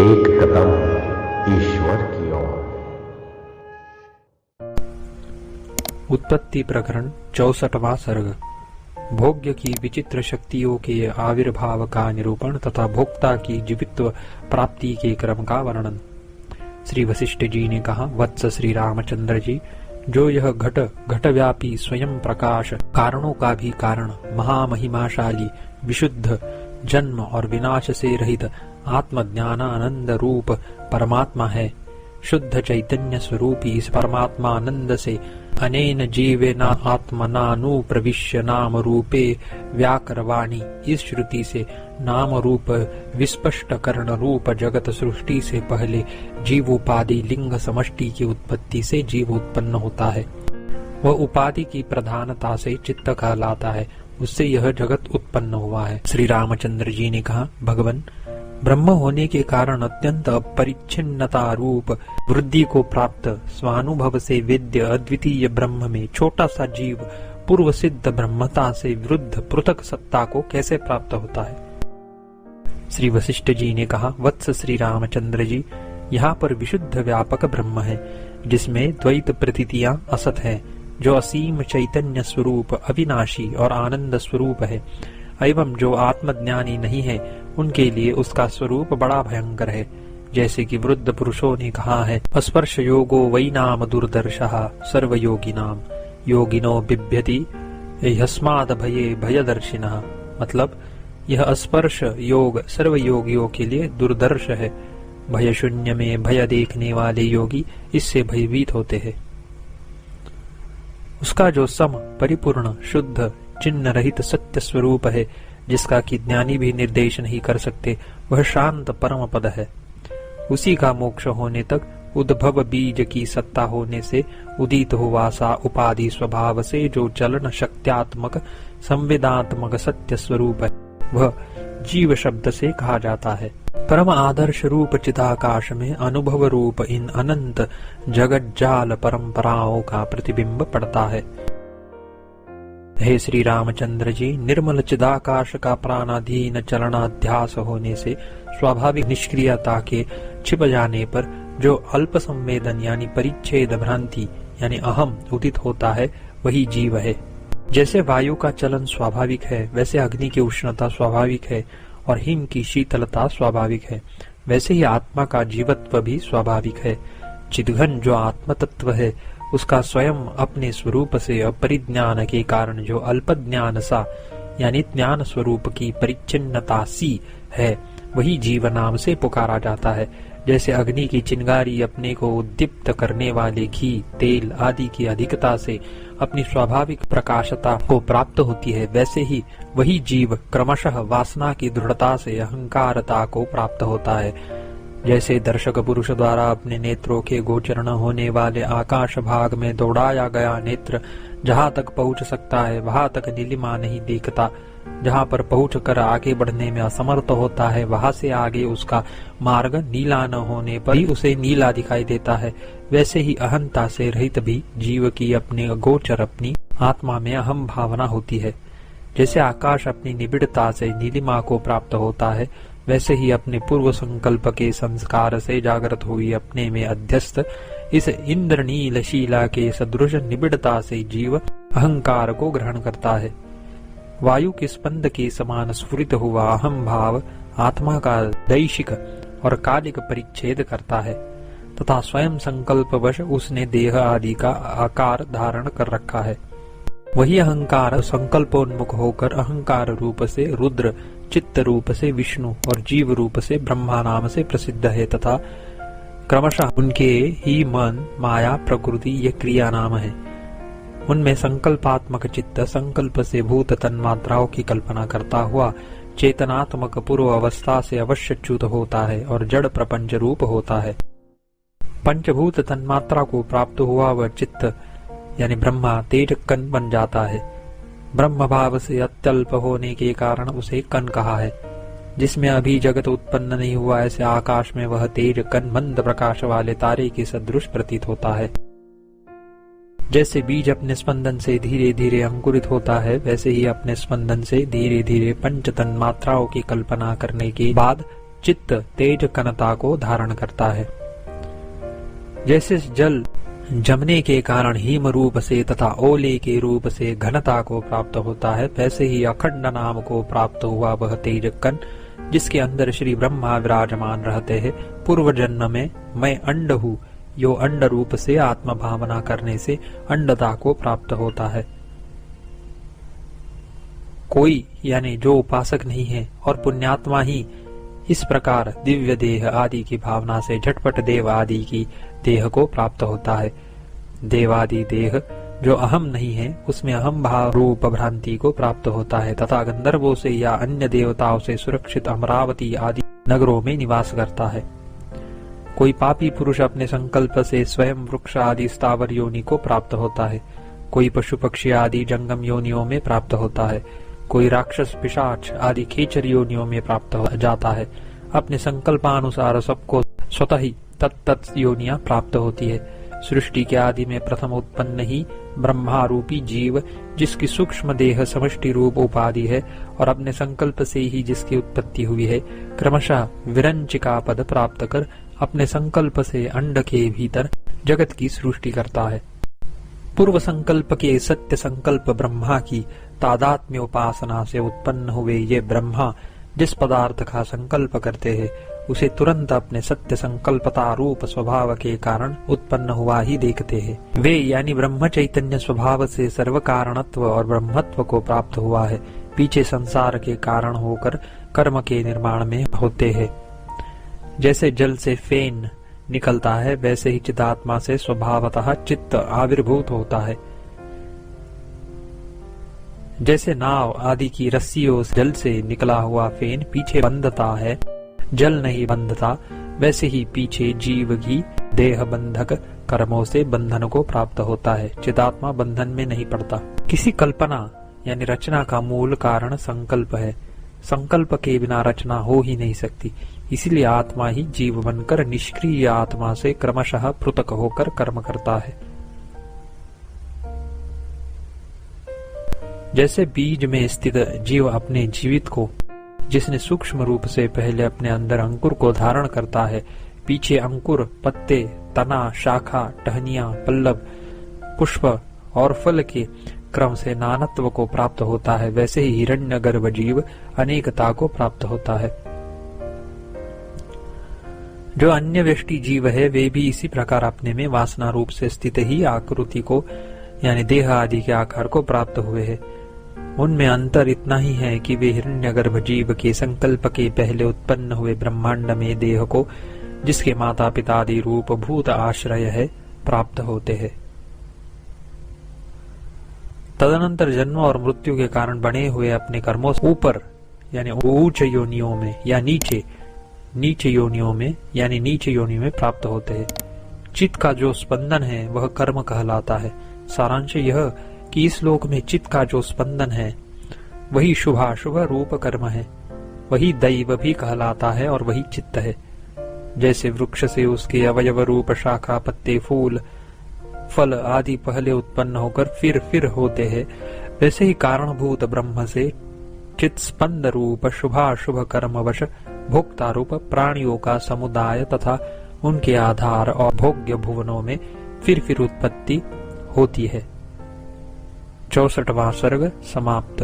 एक कदम ईश्वर की ओर। उत्पत्ति प्रकरण 64वां सर्ग। भोग्य की विचित्र शक्तियों के आविर्भाव का निरूपण तथा भोक्ता की जीवित्व प्राप्ति के क्रम का वर्णन। श्री वशिष्ठ जी ने कहा, वत्स श्री रामचंद्र जी, जो यह घटव्यापी स्वयं प्रकाश, कारणों का भी कारण, महामहिमाशाली, विशुद्ध, जन्म और विनाश से रहित आत्मज्ञानानंद रूप परमात्मा है, शुद्ध चैतन्य स्वरूपी इस परमात्मानंद से अनेन जीवेना आत्मनानुप्रविश्य नाम रूपे व्याकरवाणी, इस श्रुति से नाम रूप विस्पष्ट कर्ण रूप जगत सृष्टि से पहले जीवोपाधि लिंग समष्टि की उत्पत्ति से जीव उत्पन्न होता है। वह उपाधि की प्रधानता से चित्त कहलाता है, उससे यह जगत उत्पन्न हुआ है। श्री रामचंद्र जी ने कहा, भगवान, ब्रह्म होने के कारण अत्यंत अपरिच्छिन्नता रूप वृद्धि को प्राप्त स्वानुभव से वेद्य अद्वितीय ब्रह्म में छोटा सा जीव पूर्व सिद्ध ब्रह्मता से विरुद्ध पृथक सत्ता को कैसे प्राप्त होता है। श्री वशिष्ठ जी ने कहा, वत्स श्री रामचंद्र जी, यहाँ पर विशुद्ध व्यापक ब्रह्म है, जिसमें द्वैत प्रतीतियां असत है, जो असीम चैतन्य स्वरूप अविनाशी और आनंद स्वरूप है, एवं जो आत्मज्ञानी नहीं है उनके लिए उसका स्वरूप बड़ा भयंकर है। जैसे कि वृद्ध पुरुषों ने कहा है, स्पर्श योगो वै नाम दुर्दर्शः सर्वयोगिनाम योगिनो बिभ्यति यस्माद् भये भयदर्शिनः। मतलब यह स्पर्श योग सर्वयोगियों के लिए दुर्दर्श है, भय शून्य में भय देखने वाले योगी इससे भयभीत होते हैं। उसका जो सम परिपूर्ण शुद्ध चिन्ह रहित सत्य स्वरूप है, जिसका कि ज्ञानी भी निर्देश नहीं कर सकते, वह शांत परम पद है। उसी का मोक्ष होने तक उद्भव बीज की सत्ता होने से उदित हुआ सा उपाधि स्वभाव से जो चलन शक्त्यात्मक संवेदात्मक सत्य स्वरूप है, वह जीव शब्द से कहा जाता है। परम आदर्श रूप चिदाकाश में अनुभव रूप इन अनंत जगत जाल परंपराओं का प्रतिबिंब पड़ता है। हे श्री रामचंद्र जी, निर्मल चिदाकाश का प्राणाधीन चलनाध्यास होने से स्वाभाविक निष्क्रियता के छिप जाने पर जो अल्प संवेदन यानी परिच्छेद भ्रांति यानी अहम उदित होता है, वही जीव है। जैसे वायु का चलन स्वाभाविक है, वैसे अग्नि की उष्णता स्वाभाविक है और हिम की शीतलता स्वाभाविक है, वैसे ही आत्मा का जीवत्व भी स्वाभाविक है। चिदघन जो आत्म तत्व है, उसका स्वयं अपने स्वरूप से अपरिज्ञान के कारण जो अल्पज्ञान सा यानी ज्ञान स्वरूप की परिच्छिन्नता सी है, वही जीव नाम से पुकारा जाता है। जैसे अग्नि की चिंगारी अपने को उद्दीप्त करने वाले घी, तेल आदि की अधिकता से अपनी स्वाभाविक प्रकाशता को प्राप्त होती है, वैसे ही वही जीव क्रमशः वासना की दृढ़ता से अहंकारता को प्राप्त होता है। जैसे दर्शक पुरुष द्वारा अपने नेत्रों के गोचर न होने वाले आकाश भाग में दौड़ाया गया नेत्र जहाँ तक पहुँच सकता है, वहाँ तक नीलिमा नहीं देखता, जहाँ पर पहुँचकर आगे बढ़ने में असमर्थ होता है, वहाँ से आगे उसका मार्ग नीला न होने पर ही उसे नीला दिखाई देता है। वैसे ही अहंता से रहित भी जीव की अपने गोचर अपनी आत्मा में अहम भावना होती है। जैसे आकाश अपनी निबिड़ता से नीलिमा को प्राप्त होता है, वैसे ही अपने पूर्व संकल्प के संस्कार से जागृत हुई अपने में अध्यस्त इस इंद्रनील शिला के सदृश निबिड़ता से जीव अहंकार को ग्रहण करता है। वायु के स्पंद के समान स्फुरित हुआ अहम भाव आत्मा का दैशिक और कालिक परिच्छेद करता है तथा स्वयं संकल्पवश उसने देह आदि का आकार धारण कर रखा है। वही अहंकार संकल्पोन्मुख होकर अहंकार रूप से रुद्र, चित्त रूप से विष्णु और जीव रूप से ब्रह्मा नाम से प्रसिद्ध है तथा क्रमशः उनके ही मन, माया, प्रकृति ये क्रिया नाम है। उनमें संकल्पात्मक चित्त संकल्प से भूत तन्मात्राओं की कल्पना करता हुआ चेतनात्मक पूर्व अवस्था से अवश्य च्युत होता है और जड़ प्रपंच रूप होता है। पंचभूत तन्मात्रा को प्राप्त हुआ वह चित्त यानी ब्रह्मा तेज कन बन जाता है। ब्रह्म भाव से अत्यल्प होने के कारण उसे कन कहा है। जिसमें अभी जगत उत्पन्न नहीं हुआ, ऐसे आकाश में वह तेज कन मंद प्रकाश वाले तारे के सदृश प्रतीत होता है। जैसे बीज अपने स्पंदन से धीरे धीरे अंकुरित होता है, वैसे ही अपने स्पंदन से धीरे धीरे पंच तन्मात्राओं की कल्पना करने के बाद चित्त तेज कनता को धारण करता है। जैसे जल जमने के कारण हिम रूप से तथा ओले के रूप से घनता को प्राप्त होता है, वैसे ही अखंड नाम को प्राप्त हुआ वह तेज कण जिसके अंदर श्री ब्रह्मा विराजमान रहते हैं, पूर्व जन्म में मैं अंड हूँ यो अंड रूप से आत्म भावना करने से अंडता को प्राप्त होता है। कोई यानी जो उपासक नहीं है और पुण्यात्मा ही इस प्रकार दिव्य देह आदि की भावना से झटपट देव आदि की देह को प्राप्त होता है। देवादि देह जो अहम नहीं है उसमें अहम भाव रूप भ्रांति को प्राप्त होता है तथा गंधर्वों से या अन्य देवताओं से सुरक्षित अमरावती आदि नगरों में निवास करता है। कोई पापी पुरुष अपने संकल्प से स्वयं वृक्ष आदि स्थावर योनि को प्राप्त होता है। कोई पशु पक्षी आदि जंगम योनियों में प्राप्त होता है। कोई राक्षस पिशाच आदि खेचर योनियों में प्राप्त हो जाता है। अपने संकल्पानुसार सबको स्वतः ही तत्त योनियां प्राप्त होती है। सृष्टि के आदि में प्रथम उत्पन्न ही ब्रह्मा रूपी जीव जिसकी सूक्ष्म देह समष्टि रूप उपाधि है और अपने संकल्प से ही जिसकी उत्पत्ति हुई है, क्रमशः विरंचिका पद प्राप्त कर अपने संकल्प से अंड के भीतर जगत की सृष्टि करता है। पूर्व संकल्प के सत्य संकल्प ब्रह्मा की तादात्म्य उपासना से उत्पन्न हुए ये ब्रह्मा जिस पदार्थ का संकल्प करते हैं उसे तुरंत अपने सत्य संकल्पता रूप स्वभाव के कारण उत्पन्न हुआ ही देखते हैं। वे यानी ब्रह्म चैतन्य स्वभाव से सर्व कारणत्व और ब्रह्मत्व को प्राप्त हुआ है, पीछे संसार के कारण होकर कर्म के निर्माण में होते हैं। जैसे जल से फेन निकलता है वैसे ही चिदात्मा से स्वभावतः चित्त आविर्भूत होता है। जैसे नाव आदि की रस्सियों से जल से निकला हुआ फेन पीछे बंधता है, जल नहीं बंधता, वैसे ही पीछे जीव की देह बंधक कर्मों से बंधन को प्राप्त होता है। चिदात्मा बंधन में नहीं पड़ता। किसी कल्पना यानी रचना का मूल कारण संकल्प है। संकल्प के बिना रचना हो ही नहीं सकती। इसलिए आत्मा ही जीव बनकर निष्क्रिय आत्मा से क्रमशः पृथक होकर कर्म करता है। जैसे बीज में स्थित जीव अपने जीवित को जिसने सूक्ष्म रूप से पहले अपने अंदर अंकुर को धारण करता है, पीछे अंकुर, पत्ते, तना, शाखा, टहनिया, पल्लव, पुष्प और फल के क्रम से नानत्व को प्राप्त होता है, वैसे ही हिरण्यगर्भ जीव अनेकता को प्राप्त होता है। जो अन्य व्यष्टि जीव है वे भी इसी प्रकार अपने में वासना रूप से स्थित ही आकृति को यानी देह आदि के आकार को प्राप्त हुए हैं। उनमें अंतर इतना ही है कि वे हिरण्यगर्भ जीव के संकल्प के पहले उत्पन्न हुए ब्रह्मांड में देह को जिसके माता पिता आदि रूप भूत आश्रय है प्राप्त होते हैं। तदनंतर जन्म और मृत्यु के कारण बने हुए अपने कर्मों से ऊपर यानी उच्च योनियों में या नीचे योनियों में यानी नीचे योनि में प्राप्त होते हैं। चित्त का जो स्पंदन है वह कर्म कहलाता है। सारांश यह कि इस लोक में चित्त का जो स्पंदन है वही शुभाशुभ रूप कर्म है, वही दैव भी कहलाता है और वही चित्त है। जैसे वृक्ष से उसके अवयव रूप शाखा, पत्ते, फूल, फल आदि पहले उत्पन्न होकर फिर होते हैं, वैसे ही कारणभूत ब्रह्म से चित्त स्पंद रूप शुभाशुभ कर्मवश भोक्ता रूप प्राणियों का समुदाय तथा उनके आधार और भोग्य भुवनों में फिर उत्पत्ति होती है। 64वां सर्ग समाप्त।